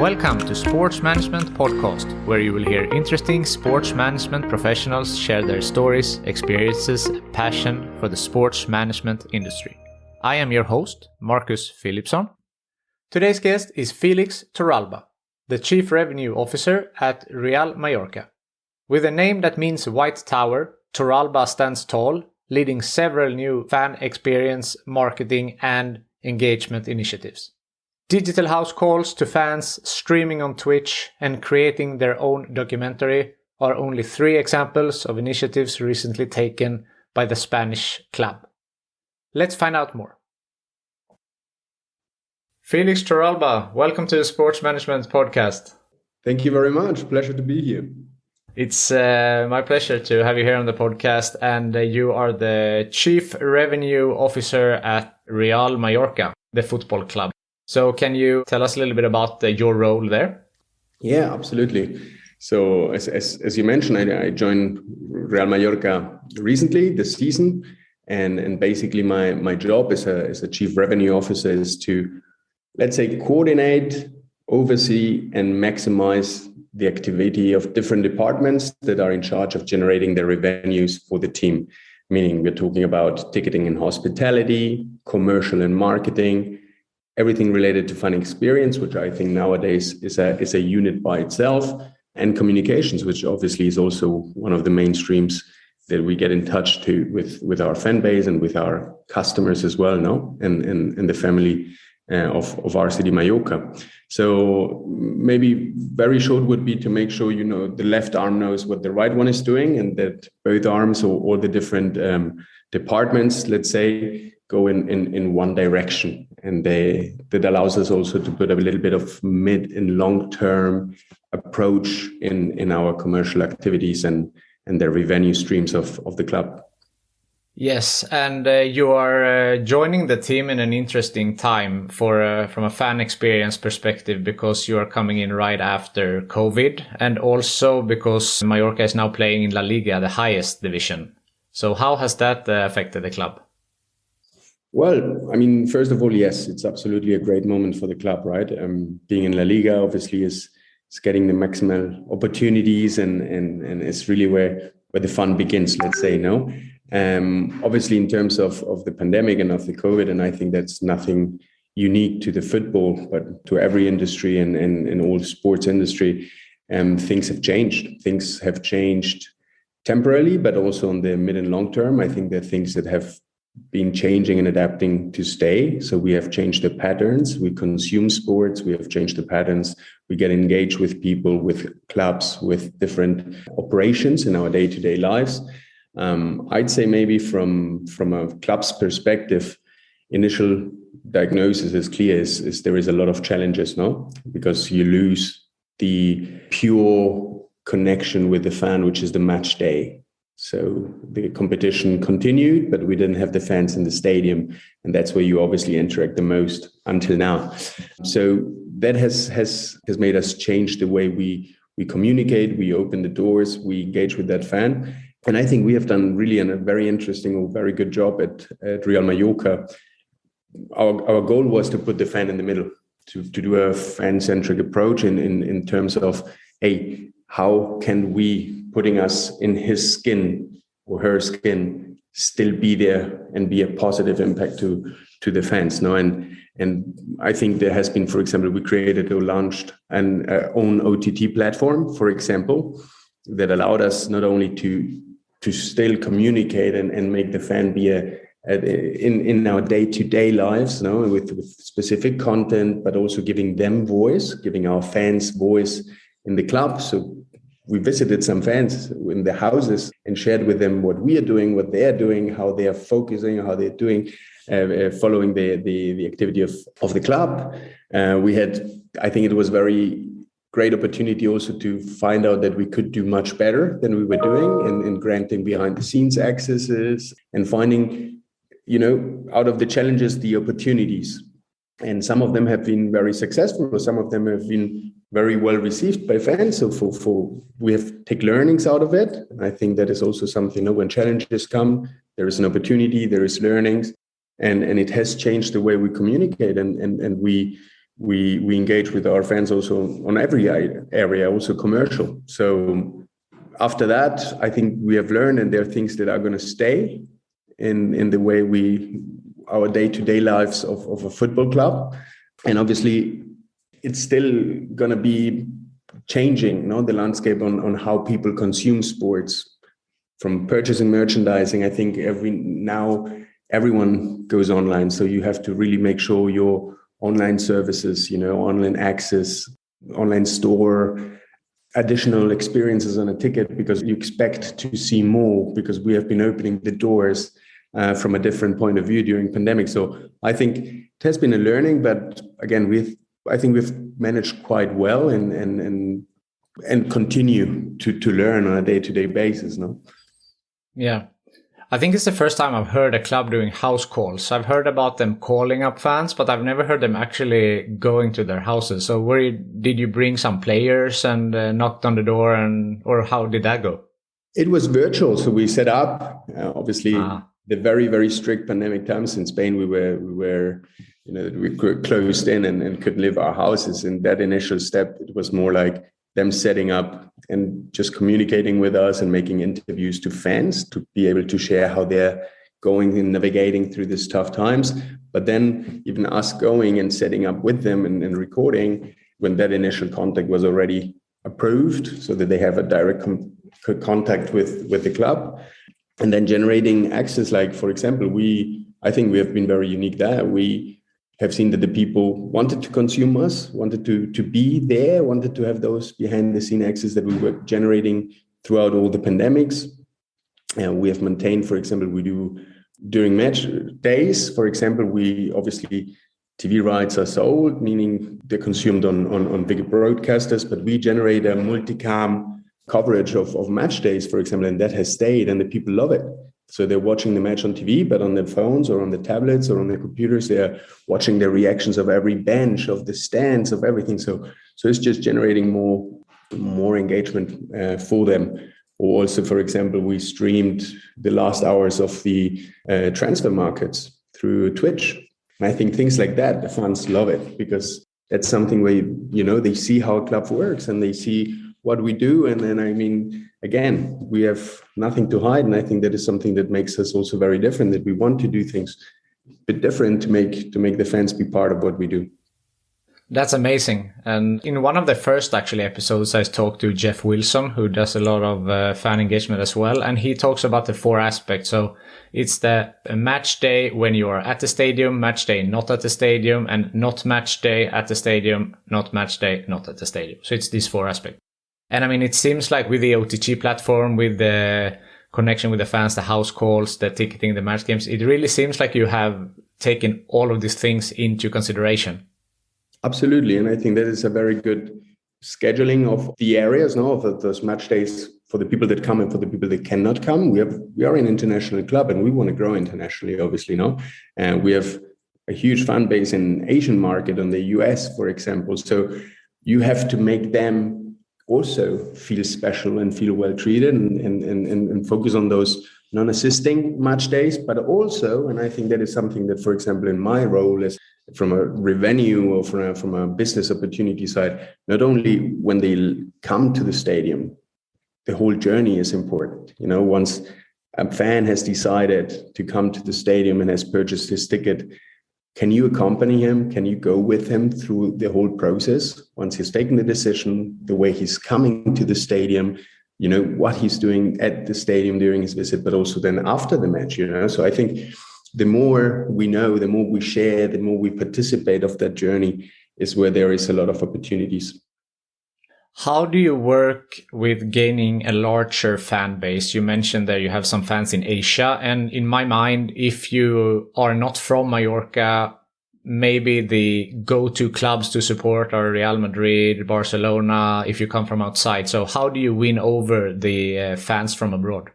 Welcome to Sports Management Podcast, where you will hear interesting sports management professionals share their stories, experiences, and passion for the sports management industry. I am your host, Marcus Philipsson. Today's guest is Felix Torralba, the Chief Revenue Officer at Real Mallorca. With a name that means White Tower, Torralba stands tall, leading several new fan experience, marketing, and engagement initiatives. Digital house calls to fans, streaming on Twitch, and creating their own documentary are only 3 examples of initiatives recently taken by the Spanish club. Let's find out more. Felix Torralba, welcome to the Sports Management Podcast. Thank you very much. Pleasure to be here. It's my pleasure to have you here on the podcast, and you are the Chief Revenue Officer at Real Mallorca, the football club. So can you tell us a little bit about your role there? Yeah, absolutely. So as you mentioned, I joined Real Mallorca recently this season, and basically my job as a chief revenue officer is to, let's say, coordinate, oversee, and maximize the activity of different departments that are in charge of generating the revenues for the team. Meaning we're talking about ticketing and hospitality, commercial and marketing, everything related to fan experience, which I think nowadays is a unit by itself, and communications, which obviously is also one of the main streams that we get in touch with our fan base and with our customers as well, and the family of our city Mallorca. So maybe very short would be to make sure the left arm knows what the right one is doing, and that both arms or all the different departments, let's say, go in one direction. And that allows us also to put a little bit of mid and long-term approach in our commercial activities and the revenue streams of the club. Yes, and you are joining the team in an interesting time from a fan experience perspective, because you are coming in right after COVID, and also because Mallorca is now playing in La Liga, the highest division. So how has that affected the club? Well, I mean, first of all, yes, it's absolutely a great moment for the club, right? Being in La Liga obviously is getting the maximal opportunities, and it's really where the fun begins, let's say, no? Obviously, in terms of the pandemic and of the COVID, and I think that's nothing unique to the football, but to every industry and all sports industry, things have changed. Things have changed temporarily, but also on the mid and long term. I think there are things that have been changing and adapting to stay. So we have changed the patterns. We consume sports. We have changed the patterns. We get engaged with people, with clubs, with different operations in our day-to-day lives. I'd say maybe from a club's perspective, initial diagnosis is clear, is there is a lot of challenges, no? Because you lose the pure connection with the fan, which is the match day. So the competition continued, but we didn't have the fans in the stadium, and that's where you obviously interact the most until now. So that has made us change the way we communicate, we open the doors, we engage with that fan. And I think we have done really a very interesting or very good job at Real Mallorca. Our goal was to put the fan in the middle, to do a fan-centric approach in terms of, hey, how can we, putting us in his skin or her skin, still be there and be a positive impact to the fans, no? And I think there has been, for example, we created or launched an own OTT platform, for example, that allowed us not only to still communicate and make the fan be in our day-to-day lives, no, with specific content, but also giving them voice, giving our fans voice in the club. So we visited some fans in the houses and shared with them what we are doing, what they are doing, how they are focusing, how they're doing, following the activity of the club. We had, I think it was very great opportunity also to find out that we could do much better than we were doing in granting behind the scenes accesses and finding, out of the challenges, the opportunities. And some of them have been very successful, or some of them have been very well received by fans. So we have take learnings out of it. And I think that is also something, when challenges come, there is an opportunity, there is learnings, and it has changed the way we communicate. And we we engage with our fans also on every area, also commercial. So after that, I think we have learned, and there are things that are going to stay in the way our day-to-day lives of a football club. And obviously, it's still going to be changing, the landscape on how people consume sports, from purchasing merchandising. I think everyone goes online, so you have to really make sure your online services, online access, online store, additional experiences on a ticket, because you expect to see more, because we have been opening the doors from a different point of view during pandemic. So I think it has been a learning, but again, I think we've managed quite well and continue to learn on a day-to-day basis. No? Yeah. I think it's the first time I've heard a club doing house calls. I've heard about them calling up fans, but I've never heard them actually going to their houses. So did you bring some players and knocked on the door, or how did that go? It was virtual. So we set up, obviously, the very, very strict pandemic times in Spain. We were closed in and couldn't leave our houses. In that initial step, it was more like them setting up and just communicating with us and making interviews to fans to be able to share how they're going and navigating through these tough times. But then even us going and setting up with them and recording when that initial contact was already approved, so that they have a direct contact with the club, and then generating access. Like, for example, I think we have been very unique there. We have seen that the people wanted to consume us, wanted to be there, wanted to have those behind-the-scene access that we were generating throughout all the pandemics. And we have maintained, for example, we do during match days, for example, we obviously TV rights are sold, meaning they're consumed on big broadcasters, but we generate a multicam coverage of match days, for example, and that has stayed, and the people love it. So they're watching the match on TV, but on their phones or on the tablets or on their computers, they're watching the reactions of every bench, of the stands, of everything. So it's just generating more engagement for them. Or also, for example, we streamed the last hours of the transfer markets through Twitch. And I think things like that, the fans love it, because that's something where, they see how a club works and they see what we do. And then, again, we have nothing to hide. And I think that is something that makes us also very different, that we want to do things a bit different to make the fans be part of what we do. That's amazing. And in one of the first episodes, I talked to Jeff Wilson, who does a lot of fan engagement as well. And he talks about the 4 aspects. So it's the match day when you are at the stadium, match day not at the stadium, and not match day at the stadium, not match day not at the stadium. So it's these 4 aspects. And it seems like with the OTG platform, with the connection with the fans, the house calls, the ticketing, the match games, it really seems like you have taken all of these things into consideration. Absolutely. And I think that is a very good scheduling of the areas, of those match days for the people that come and for the people that cannot come. We are an international club and we want to grow internationally, obviously, and we have a huge fan base in Asian market, on the US, for example. So you have to make them also feel special and feel well treated and focus on those non-assisting match days, but also, and I think that is something that, for example, in my role is from a revenue or from a business opportunity side, not only when they come to the stadium, the whole journey is important. Once a fan has decided to come to the stadium and has purchased his ticket, can you accompany him? Can you go with him through the whole process? Once he's taken the decision, the way he's coming to the stadium, what he's doing at the stadium during his visit, but also then after the match, So I think the more we know, the more we share, the more we participate of that journey is where there is a lot of opportunities. How do you work with gaining a larger fan base? You mentioned that you have some fans in Asia. And in my mind, if you are not from Mallorca, maybe the go-to clubs to support are Real Madrid, Barcelona, if you come from outside. So how do you win over the fans from abroad?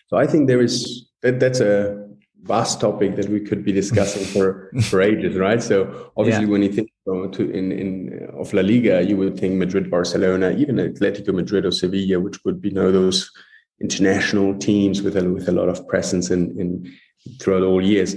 So I think that's a vast topic that we could be discussing for ages, right? So obviously, when you think of La Liga, you would think Madrid, Barcelona, even Atletico Madrid or Sevilla, which would be those international teams with a lot of presence in throughout all years.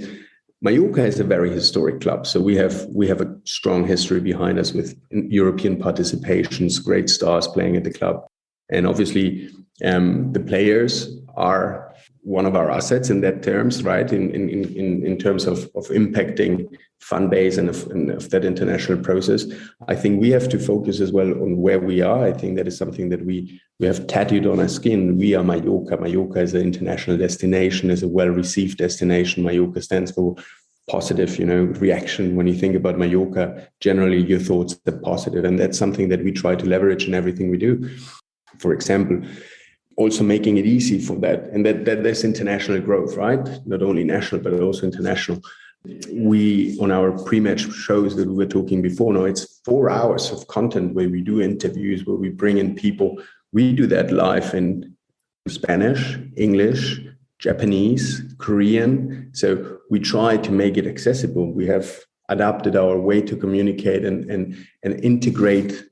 Mallorca is a very historic club, so we have a strong history behind us with European participations, great stars playing at the club, and obviously the players are one of our assets in that terms, right? In terms of impacting fan base and of that international process. I think we have to focus as well on where we are. I think that is something that we have tattooed on our skin. We are Mallorca. Mallorca is an international destination, is a well-received destination. Mallorca stands for positive, reaction. When you think about Mallorca, generally your thoughts are positive, and that's something that we try to leverage in everything we do. For example, also making it easy for that, and that there's international growth, right? Not only national, but also international. We, on our pre-match shows that we were talking before, now it's 4 hours of content where we do interviews, where we bring in people. We do that live in Spanish, English, Japanese, Korean. So we try to make it accessible. We have adapted our way to communicate and integrate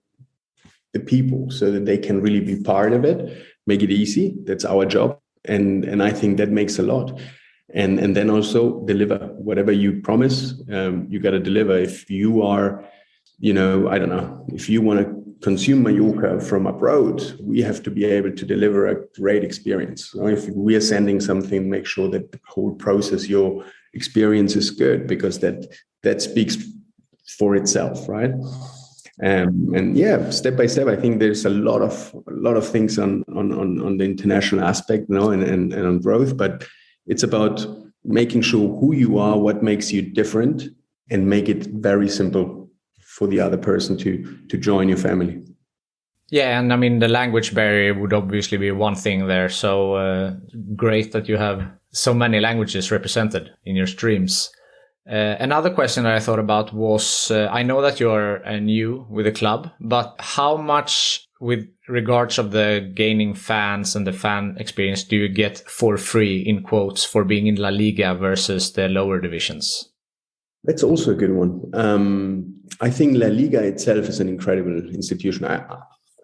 the people so that they can really be part of it, make it easy. That's our job. And I think that makes a lot. And then also deliver whatever you promise, you got to deliver. If you are, I don't know, if you want to consume Mallorca from abroad, we have to be able to deliver a great experience. If we are sending something, make sure that the whole process, your experience is good, because that speaks for itself, right? And yeah, step by step, I think there's a lot of things on the international aspect, and on growth, but it's about making sure who you are, what makes you different, and make it very simple for the other person to join your family. Yeah, and I mean, the language barrier would obviously be one thing there. So great that you have so many languages represented in your streams. Another question that I thought about was, I know that you're new with the club, but how much with regards of the gaining fans and the fan experience do you get for free, in quotes, for being in La Liga versus the lower divisions? That's also a good one. I think La Liga itself is an incredible institution.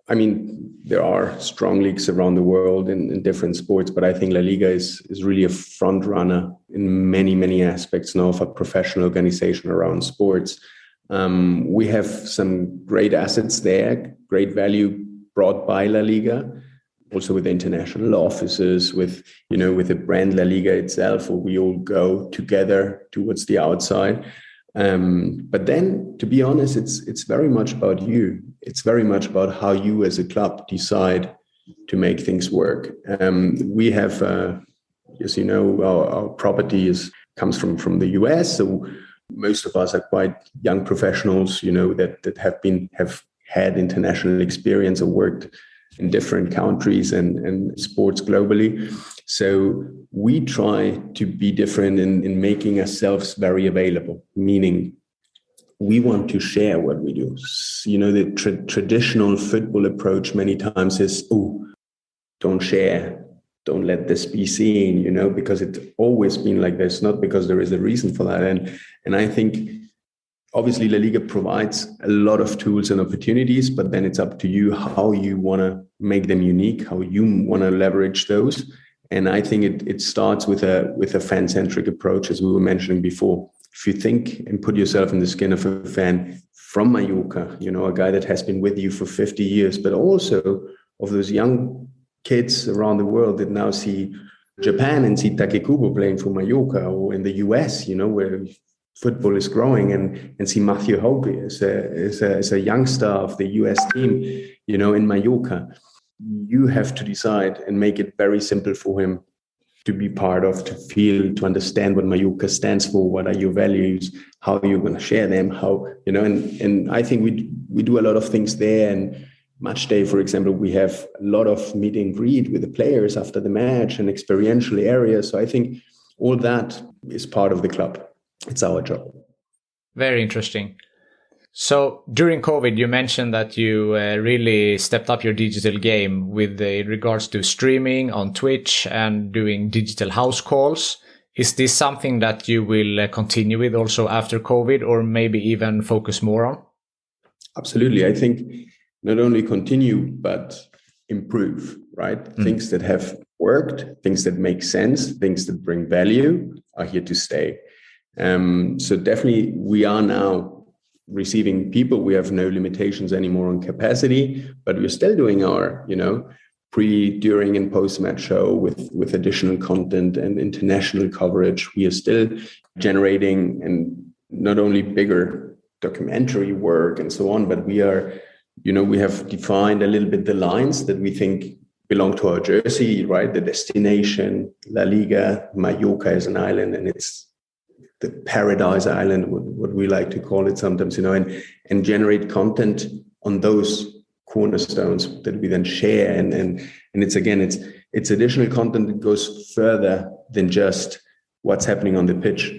I mean, there are strong leagues around the world in different sports, but I think La Liga is really a front runner in many, many aspects now of a professional organization around sports. We have some great assets there, great value brought by La Liga, also with international offices, with the brand La Liga itself, where we all go together towards the outside. But then, to be honest, it's very much about you. It's very much about how you as a club decide to make things work. We have, as you know, our property comes from the US, so most of us are quite young professionals, that have had international experience or worked in different countries and sports globally. So we try to be different in making ourselves very available, meaning we want to share what we do. The traditional football approach many times is, don't share, don't let this be seen, because it's always been like this, not because there is a reason for that. And I think obviously La Liga provides a lot of tools and opportunities, but then it's up to you how you want to make them unique, how you want to leverage those. And I think it starts with a fan-centric approach, as we were mentioning before. If you think and put yourself in the skin of a fan from Mallorca, a guy that has been with you for 50 years, but also of those young kids around the world that now see Japan and see Takekubo playing for Mallorca, or in the US, where football is growing, and see Matthew Hope as a young star of the US team, in Mallorca. You have to decide and make it very simple for him to be part of, to feel, to understand what Mallorca stands for, what are your values, how you're going to share them, and I think we do a lot of things there. And match day, for example, we have a lot of meet and greet with the players after the match and experiential areas. So I think all that is part of the club. It's our job. Very interesting. So during COVID, you mentioned that you really stepped up your digital game with regards to streaming on Twitch and doing digital house calls. Is this something that you will continue with also after COVID, or maybe even focus more on? Absolutely. I think not only continue, but improve, right? Things that have worked, things that make sense, things that bring value are here to stay. So definitely we are now receiving people. We have no limitations anymore on capacity, but we're still doing our, pre, during, and post-match show with additional content and international coverage. We are still generating, and not only bigger documentary work and so on, but we are, we have defined a little bit the lines that we think belong to our jersey, right? The destination, La Liga, Mallorca is an island, and it's the paradise island, what we like to call it sometimes, and generate content on those cornerstones that we then share. And it's additional content that goes further than just what's happening on the pitch.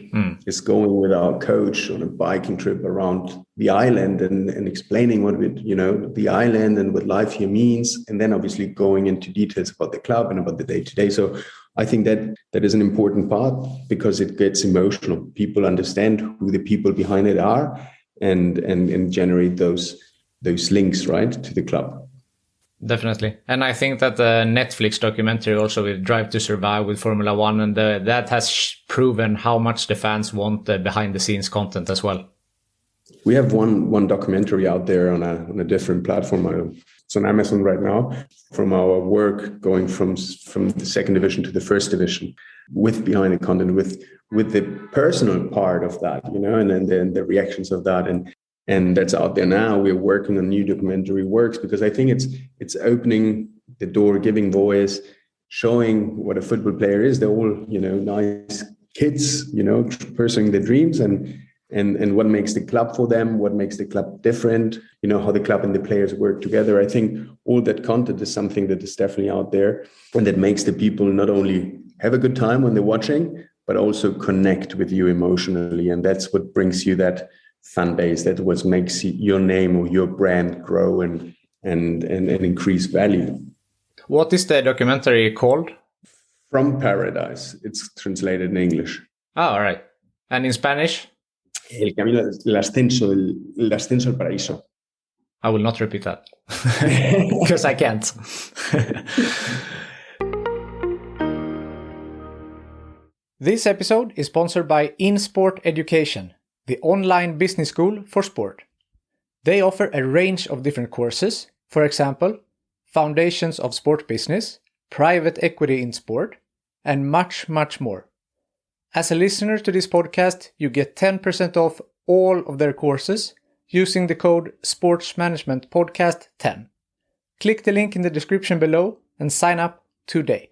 It's going with our coach on a biking trip around the island and explaining what the island and what life here means, and then obviously going into details about the club and about the day-to-day. So I think that is an important part, because it gets emotional. People understand who the people behind it are, and generate those links, right, to the club. Definitely. And I think that the Netflix documentary also with Drive to Survive with Formula One, and that has proven how much the fans want the behind the scenes content as well. We have one documentary out there on a different platform. It's on Amazon right now, from our work going from the second division to the first division, with behind the content, with the personal part of that, and then the reactions of that. And that's out there now. We're working on new documentary works, because I think it's opening the door, giving voice, showing what a football player is. They're all, nice kids, pursuing their dreams, and what makes the club for them, what makes the club different, how the club and the players work together. I think all that content is something that is definitely out there, and that makes the people not only have a good time when they're watching, but also connect with you emotionally. And that's what brings you that fan base, that what makes your name or your brand grow and increase value. What is the documentary called? From Paradise. It's translated in English. Oh, all right. And in Spanish? El ascenso al paraíso. I will not repeat that because I can't. This episode is sponsored by InSport Education, the online business school for sport. They offer a range of different courses, for example, Foundations of Sport Business, Private Equity in Sport, and much, much more. As a listener to this podcast, you get 10% off all of their courses using the code SportsManagementPodcast10. Click the link in the description below and sign up today.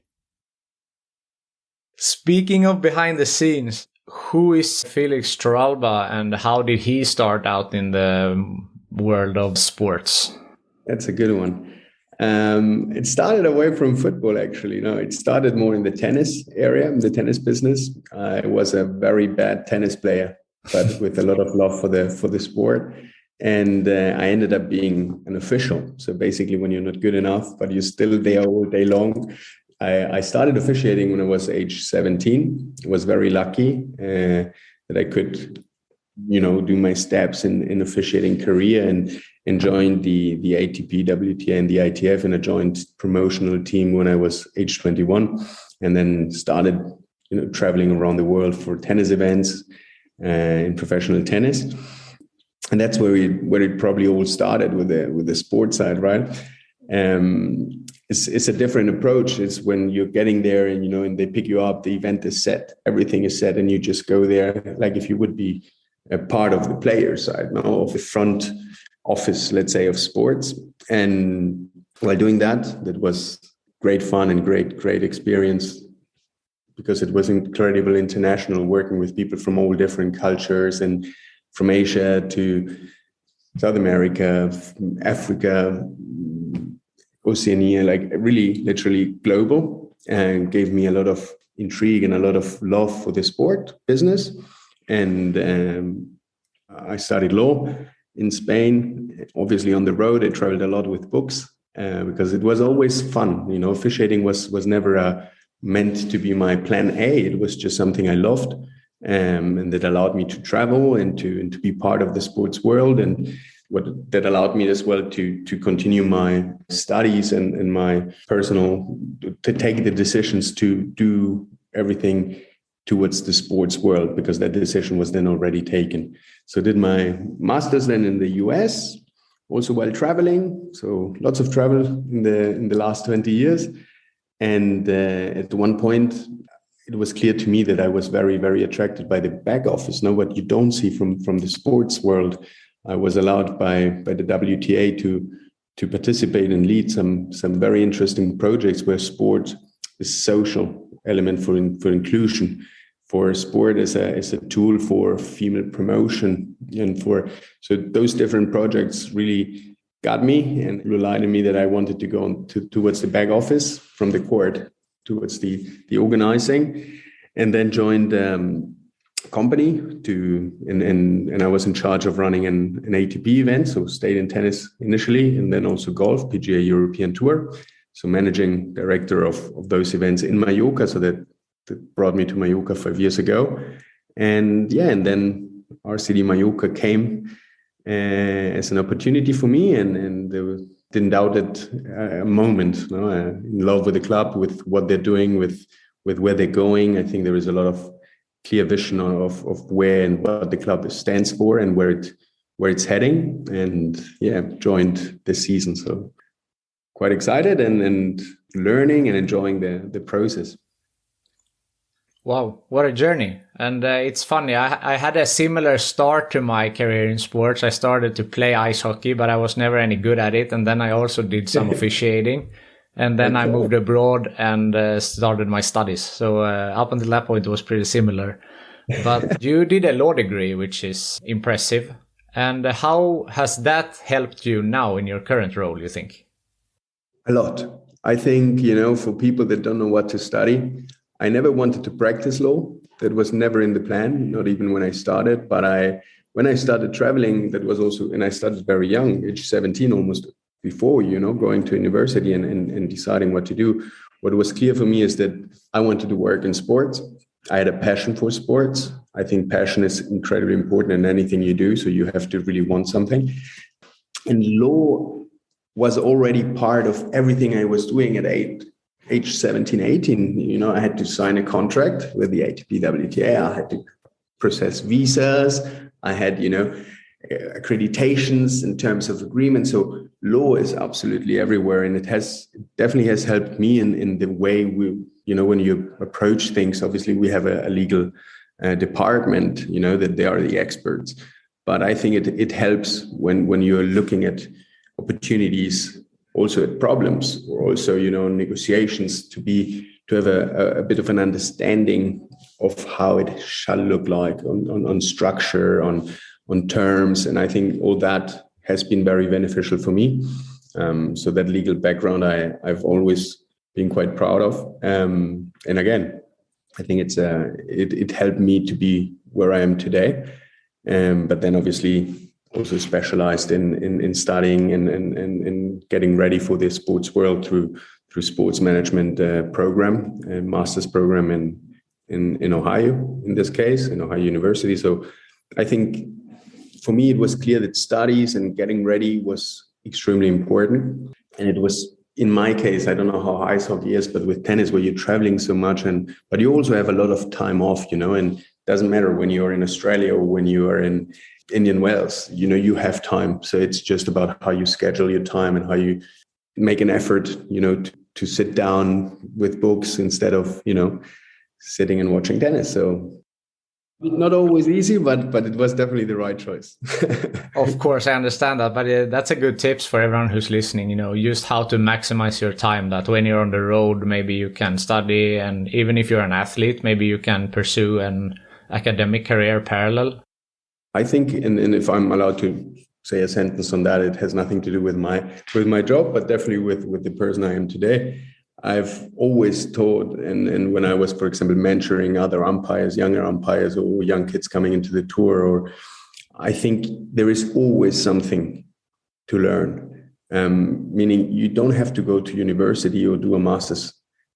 Speaking of behind the scenes, who is Felix Torralba and how did he start out in the world of sports? That's a good one. It started away from football, actually. No, it started more in the tennis area, in the tennis business. I was a very bad tennis player, but with a lot of love for the sport. And I ended up being an official. So basically, when you're not good enough, but you're still there all day long. I started officiating when I was age 17. I was very lucky that I could, do my steps in officiating career and joined the ATP, WTA, and the ITF, and I joined promotional team when I was age 21, and then started, traveling around the world for tennis events in professional tennis. And that's where it probably all started with the sports side, right? It's a different approach. It's when you're getting there and, and they pick you up, the event is set, everything is set, and you just go there like if you would be a part of the player side, of the front office, let's say, of sports. And while doing that was great fun and great experience, because it was incredible international, working with people from all different cultures, and from Asia to South America, Africa, Oceania, like really literally global, and gave me a lot of intrigue and a lot of love for the sport business. And I studied law in Spain. Obviously on the road, I traveled a lot with books because it was always fun. Officiating was never meant to be my plan A. It was just something I loved, and that allowed me to travel and to be part of the sports world, and that allowed me as well to continue my studies and my personal, to take the decisions to do everything towards the sports world, because that decision was then already taken. So I did my master's then in the US, also while traveling. So lots of travel in the last 20 years. And at one point, it was clear to me that I was very, very attracted by the back office. Now, what you don't see from the sports world, I was allowed by the WTA to participate and lead some very interesting projects where sport is social element for inclusion, for sport as a tool for female promotion, and so those different projects really got me and relied on me that I wanted to go on towards the back office from the court towards the organizing, and then joined company and I was in charge of running an ATP event, so stayed in tennis initially, and then also golf, PGA European Tour, so managing director of those events in Mallorca. So that brought me to Mallorca 5 years ago, and then RCD Mallorca came as an opportunity for me, and didn't doubt it a moment. In love with the club, with what they're doing, with where they're going. I think there is a lot of clear vision of where and what the club stands for and where it's heading. And joined this season. So quite excited and learning and enjoying the process. Wow, what a journey. And it's funny, I had a similar start to my career in sports. I started to play ice hockey, but I was never any good at it. And then I also did some officiating. And then I moved abroad and started my studies. So up until that point, it was pretty similar. But you did a law degree, which is impressive. And how has that helped you now in your current role, you think? A lot. I think, for people that don't know what to study, I never wanted to practice law. That was never in the plan, not even when I started. But when I started traveling, that was also, and I started very young, age 17, almost before, going to university and deciding what to do. What was clear for me is that I wanted to work in sports. I had a passion for sports. I think passion is incredibly important in anything you do. So you have to really want something. And law was already part of everything I was doing at age 17, 18, I had to sign a contract with the ATP WTA. I had to process visas. I had, accreditations in terms of agreements. So law is absolutely everywhere. And it definitely has helped me in the way we, when you approach things. Obviously, we have a legal department, that they are the experts. But I think it helps when you're looking at opportunities, also at problems, or also, negotiations, to have a bit of an understanding of how it shall look like on structure, on terms. And I think all that has been very beneficial for me. So that legal background, I've always been quite proud of. And again, I think it helped me to be where I am today. But then obviously also specialized in studying and getting ready for the sports world through sports management program, master's program in Ohio, in this case, in Ohio University. So I think for me, it was clear that studies and getting ready was extremely important. And it was, in my case, I don't know how ice hockey is, but with tennis, where you're traveling so much, but you also have a lot of time off, and it doesn't matter when you're in Australia or when you are in Indian Wells, you have time. So it's just about how you schedule your time and how you make an effort, to sit down with books instead of, sitting and watching tennis. So not always easy, but it was definitely the right choice. Of course, I understand that, but that's a good tips for everyone who's listening, just how to maximize your time, that when you're on the road, maybe you can study, and even if you're an athlete, maybe you can pursue an academic career parallel. I think, and if I'm allowed to say a sentence on that, it has nothing to do with my job, but definitely with the person I am today. I've always taught, and when I was, for example, mentoring other umpires, younger umpires, or young kids coming into the tour, or I think there is always something to learn. Meaning you don't have to go to university or do a master's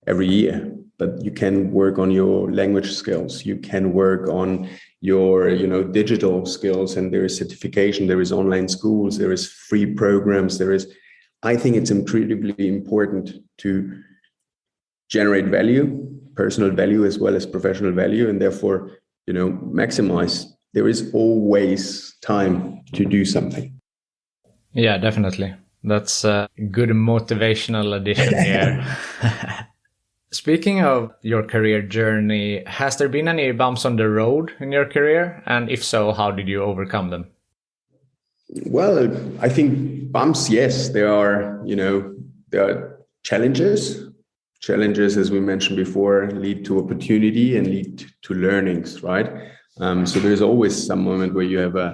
every year, but you can work on your language skills. You can work on your, digital skills, and there is certification, there is online schools, there is free programs, I think it's incredibly important to generate value personal value as well as professional value, and therefore, maximize. There is always time to do something. Yeah, definitely. That's a good motivational addition here. Speaking of your career journey, has there been any bumps on the road in your career? And if so, how did you overcome them? Well, I think bumps, yes, there are challenges. Challenges, as we mentioned before, lead to opportunity and lead to learnings, right? So there's always some moment where you have a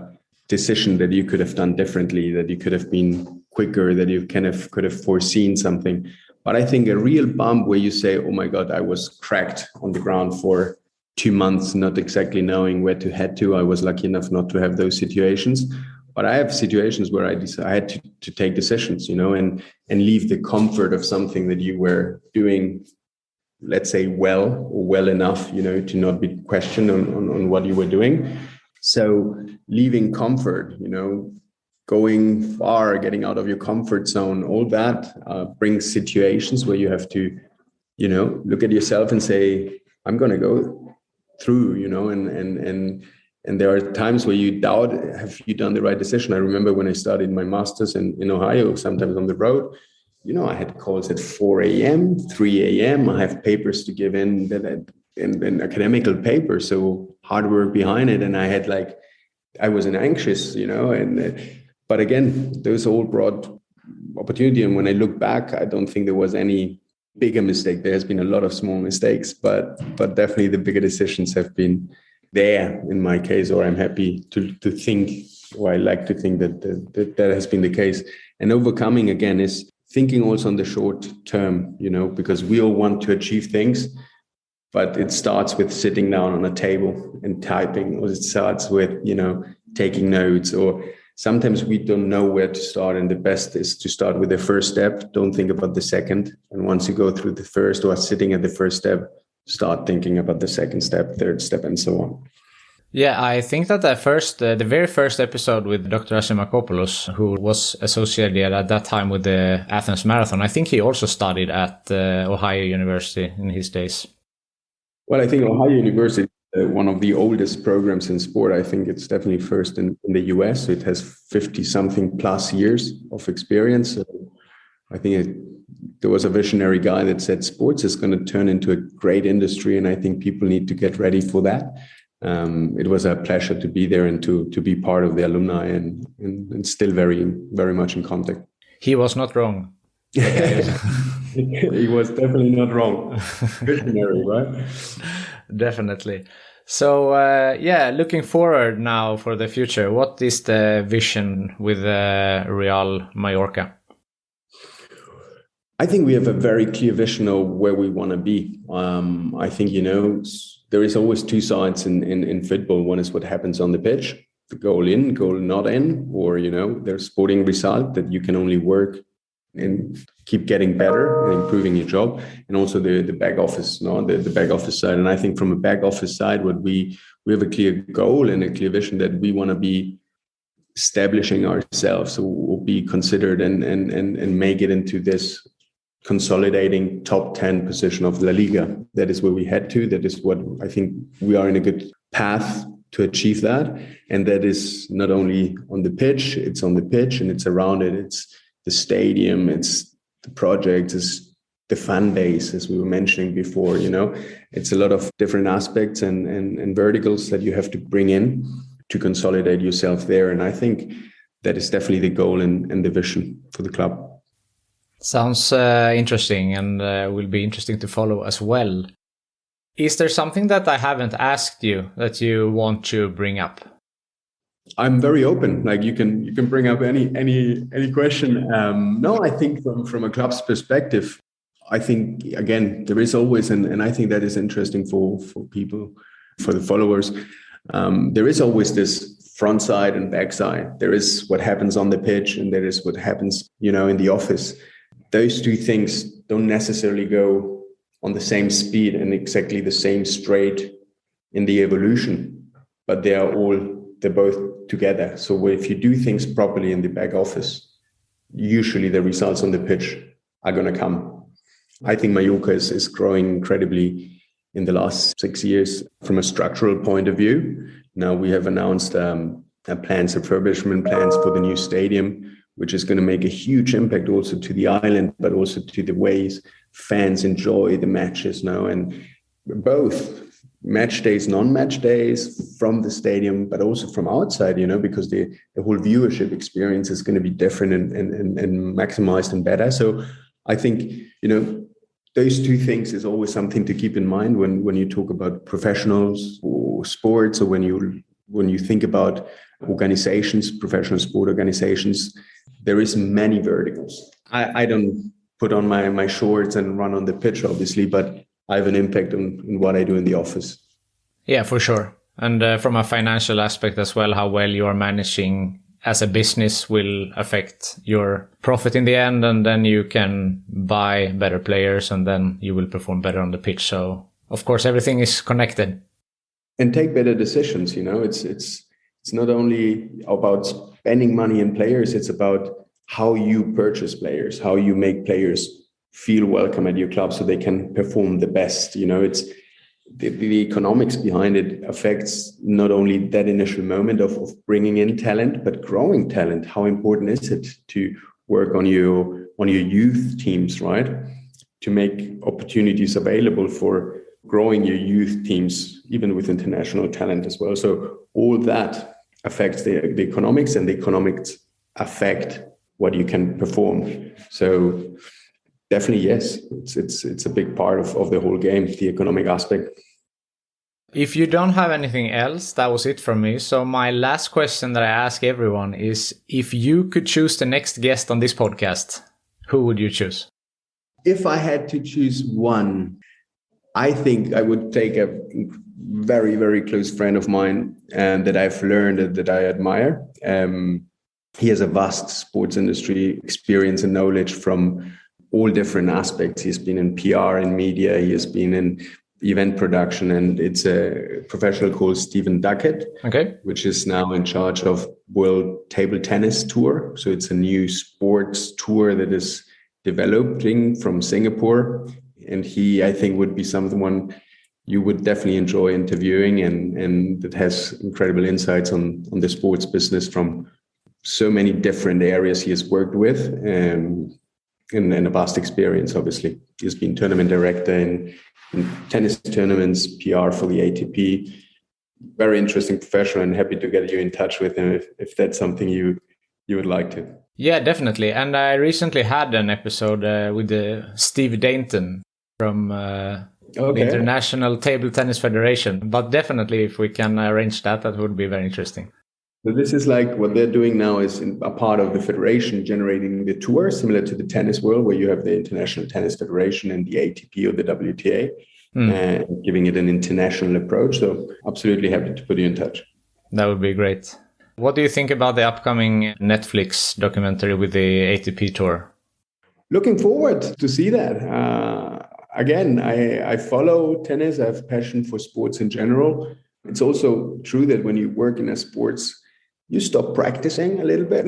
decision that you could have done differently, that you could have been quicker, that you could have foreseen something. But I think a real bump where you say, oh my God, I was cracked on the ground for 2 months, not exactly knowing where to head to. I was lucky enough not to have those situations. But I have situations where I had to take decisions, and leave the comfort of something that you were doing, let's say, well enough, to not be questioned on what you were doing. So leaving comfort, going far, getting out of your comfort zone, all that brings situations where you have to, look at yourself and say, I'm going to go through, and there are times where you doubt, have you done the right decision? I remember when I started my master's in Ohio, sometimes on the road, I had calls at 4 a.m., 3 a.m. I have papers to give in in academical paper. So hard work behind it. And I wasn't anxious, but again, those all brought opportunity. And when I look back, I don't think there was any bigger mistake. There has been a lot of small mistakes, but definitely the bigger decisions have been there in my case, or I'm happy to think, or I like to think that has been the case. And overcoming, again, is thinking also on the short term, because we all want to achieve things, but it starts with sitting down on a table and typing, or it starts with, taking notes, or sometimes we don't know where to start. And the best is to start with the first step. Don't think about the second. And once you go through the first, or sitting at the first step, start thinking about the second step, third step, and so on. Yeah, I think that the very first episode with Dr. Asimakopoulos, who was associated at that time with the Athens Marathon, I think he also studied at Ohio University in his days. Well, I think Ohio University is one of the oldest programs in sport. I think it's definitely first in the US. So it has 50-something plus years of experience. So I think there was a visionary guy that said sports is going to turn into a great industry, and I think people need to get ready for that. It was a pleasure to be there and to be part of the alumni, and still very, very much in contact. He was not wrong. He was definitely not wrong. Visionary, right? Definitely. So, looking forward now for the future, what is the vision with Real Mallorca? I think we have a very clear vision of where we want to be. I think, there is always two sides in football. One is what happens on the pitch, the goal in, goal not in, or, there's sporting result that you can only work and keep getting better and improving your job. And also the back office, the back office side. And I think from a back office side, we have a clear goal and a clear vision that we want to be establishing ourselves, or be considered and make it into this consolidating top 10 position of La Liga. That is where we head to. That is what I think we are in a good path to achieve that. And that is not only on the pitch, it's on the pitch and it's around it. It's the stadium, it's the project, it's the fan base, as we were mentioning before, it's a lot of different aspects and verticals that you have to bring in to consolidate yourself there. And I think that is definitely the goal and the vision for the club. Sounds interesting, and will be interesting to follow as well. Is there something that I haven't asked you that you want to bring up? I'm very open. Like you can bring up any question. No, I think from a club's perspective, I think again there is always, and I think that is interesting for people, for the followers. There is always this front side and back side. There is what happens on the pitch, and there is what happens, in the office. Those two things don't necessarily go on the same speed and exactly the same straight in the evolution, but they're both together. So if you do things properly in the back office, usually the results on the pitch are going to come. I think Mallorca is growing incredibly in the last 6 years from a structural point of view. Now we have announced refurbishment plans for the new stadium, which is going to make a huge impact also to the island, but also to the ways fans enjoy the matches now. And both match days, non-match days from the stadium, but also from outside, because the whole viewership experience is going to be different and maximized and better. So I think, those two things is always something to keep in mind when you talk about professionals or sports, or when you think about organizations, professional sport organizations. There is many verticals. I don't put on my shorts and run on the pitch, obviously, but I have an impact on what I do in the office. Yeah, for sure. And from a financial aspect as well, how well you are managing as a business will affect your profit in the end, and then you can buy better players and then you will perform better on the pitch. So of course, everything is connected. And take better decisions. It's not only about spending money in players, it's about how you purchase players, how you make players feel welcome at your club so they can perform the best. It's the economics behind it affects not only that initial moment of bringing in talent, but growing talent. How important is it to work on your youth teams, right? To make opportunities available for growing your youth teams, even with international talent as well. So all that affects the economics, and the economics affect what you can perform. So definitely, yes, it's a big part of the whole game, the economic aspect. If you don't have anything else, that was it from me. So my last question that I ask everyone is, if you could choose the next guest on this podcast, who would you choose? If I had to choose one, I think I would take a very, very close friend of mine and that I've learned that I admire. He has a vast sports industry experience and knowledge from all different aspects. He's been in PR and media. He has been in event production, and it's a professional called Stephen Duckett, which is now in charge of World Table Tennis Tour. So it's a new sports tour that is developing from Singapore. And he, I think, would be someone you would definitely enjoy interviewing, and that has incredible insights on the sports business from so many different areas he has worked with, and a vast experience, obviously. He's been tournament director in tennis tournaments, PR for the ATP. Very interesting professional, and happy to get you in touch with him if that's something you would like to. Yeah, definitely. And I recently had an episode with Steve Dainton from the International Table Tennis Federation. But definitely, if we can arrange that would be very interesting. So this is like what they're doing now is a part of the federation generating the tour, similar to the tennis world, where you have the International Tennis Federation and the ATP or the WTA, and giving it an international approach. So absolutely happy to put you in touch. That would be great. What do you think about the upcoming Netflix documentary with the ATP tour? Looking forward to see that. Again, I follow tennis. I have passion for sports in general. It's also true that when you work in a sports, you stop practicing a little bit.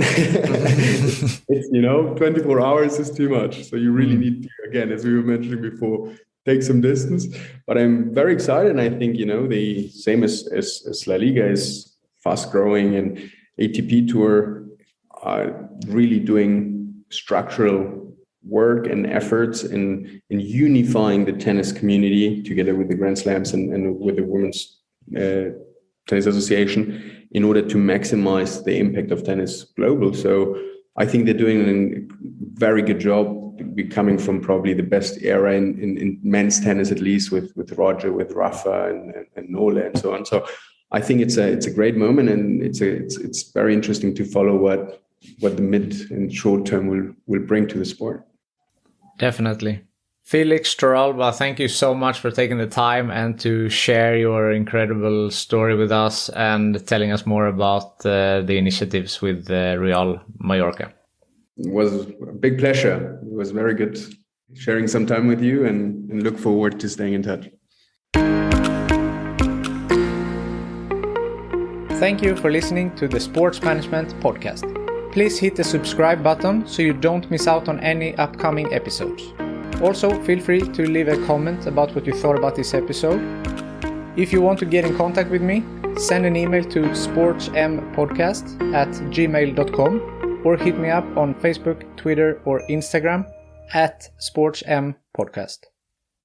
It's, 24 hours is too much. So you really need to, again, as we were mentioning before, take some distance. But I'm very excited. And I think, the same as La Liga is fast growing, and ATP Tour are really doing structural work and efforts in unifying the tennis community together with the Grand Slams and with the Women's Tennis Association in order to maximize the impact of tennis global. So I think they're doing a very good job, becoming from probably the best era in men's tennis, at least with Roger, with Rafa and Nole and so on. So I think it's a great moment, and it's very interesting to follow what the mid and short term will bring to the sport. Definitely. Felix Torralba, thank you so much for taking the time and to share your incredible story with us and telling us more about the initiatives with Real Mallorca. It was a big pleasure. It was very good sharing some time with you, and look forward to staying in touch. Thank you for listening to the Sports Management Podcast. Please hit the subscribe button so you don't miss out on any upcoming episodes. Also, feel free to leave a comment about what you thought about this episode. If you want to get in contact with me, send an email to sportsmpodcast@gmail.com or hit me up on Facebook, Twitter or Instagram @sportsmpodcast.